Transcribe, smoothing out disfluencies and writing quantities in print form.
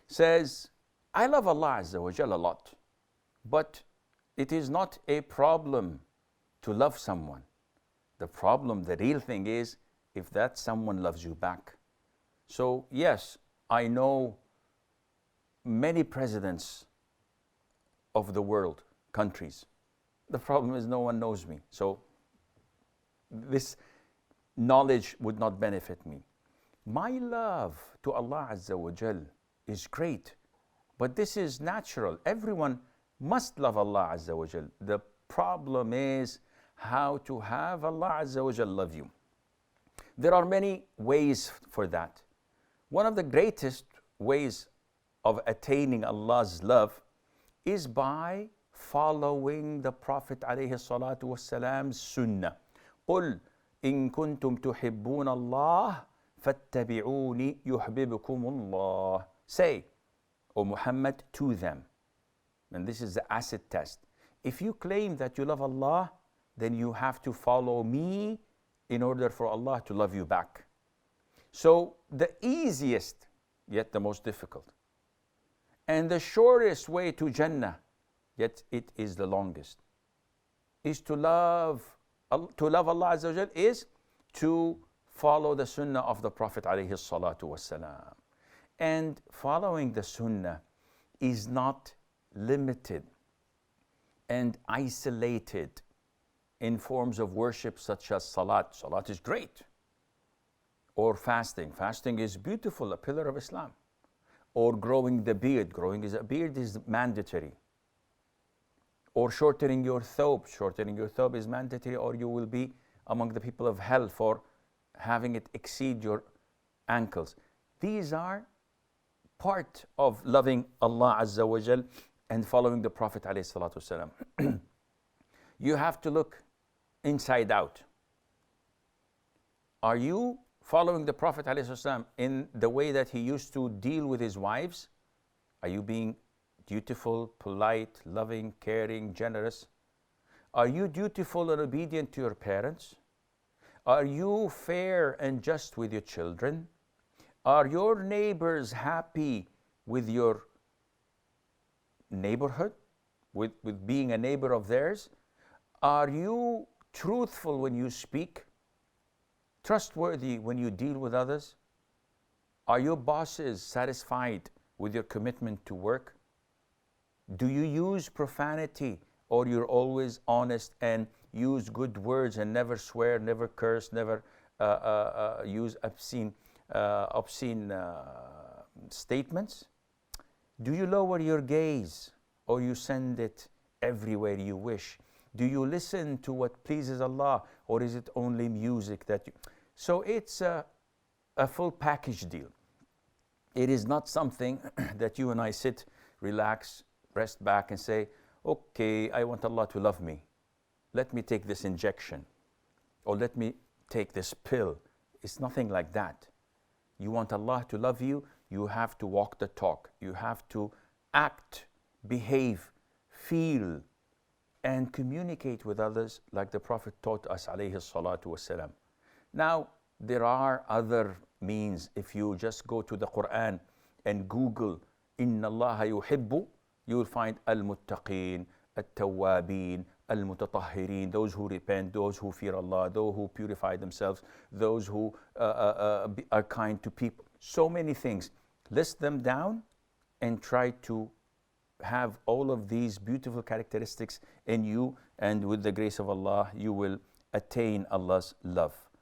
says, I love Allah Azza wa Jal a lot, but it is not a problem to love someone. The problem, the real thing is if that someone loves you back. So yes, I know many presidents of the world, countries. The problem is no one knows me. So this knowledge would not benefit me. My love to Allah Azza wa Jal is great, but this is natural. Everyone must love Allah Azza wa Jal. The problem is how to have Allah Azza wa Jal love you. There are many ways for that. One of the greatest ways of attaining Allah's love is by following the Prophet alayhi salatu wassalam's sunnah. قُلْ إِن كُنْتُمْ تُحِبُّونَ اللَّهِ فَاتَّبِعُونِ يُحْبِبْكُمُ اللَّهِ. Say, O Muhammad, to them, and this is the acid test. If you claim that you love Allah, then you have to follow me in order for Allah to love you back. So the easiest, yet the most difficult, and the shortest way to Jannah, yet it is the longest, is to love Allah Azza wa Jal, is to follow the sunnah of the Prophet alayhi salatu wassalam. And following the sunnah is not limited and isolated in forms of worship such as salat. Salat is great. Or fasting. Fasting is beautiful, a pillar of Islam. Or growing the beard. Growing a beard is mandatory. Or shortening your thobe. Shortening your thobe is mandatory, or you will be among the people of hell for having it exceed your ankles. These are part of loving Allah Azza wa Jal and following the Prophet alayhi salatu wasalam. You have to look inside out. Are you following the Prophet ﷺ in the way that he used to deal with his wives? Are you being dutiful, polite, loving, caring, generous? Are you dutiful and obedient to your parents? Are you fair and just with your children? Are your neighbors happy with your neighborhood, with being a neighbor of theirs? Are you truthful when you speak? Trustworthy when you deal with others? Are your bosses satisfied with your commitment to work? Do you use profanity, or you're always honest and use good words and never swear, never curse, never use obscene statements? Do you lower your gaze, or you send it everywhere you wish? Do you listen to what pleases Allah, or is it only music that you... So it's a full package deal. It is not something that you and I sit, relax, rest back and say, okay, I want Allah to love me. Let me take this injection, or let me take this pill. It's nothing like that. You want Allah to love you, you have to walk the talk. You have to act, behave, feel, and communicate with others like the Prophet taught us alayhi salatu wasalam. Now, there are other means. If you just go to the Quran and Google Inna Allah yuhibbu, you will find al-muttaqeen, al-tawwabeen, al-mutatahhirin, those who repent, those who fear Allah, those who purify themselves, those who are kind to people. So many things. List them down and try to have all of these beautiful characteristics in you, and with the grace of Allah, you will attain Allah's love.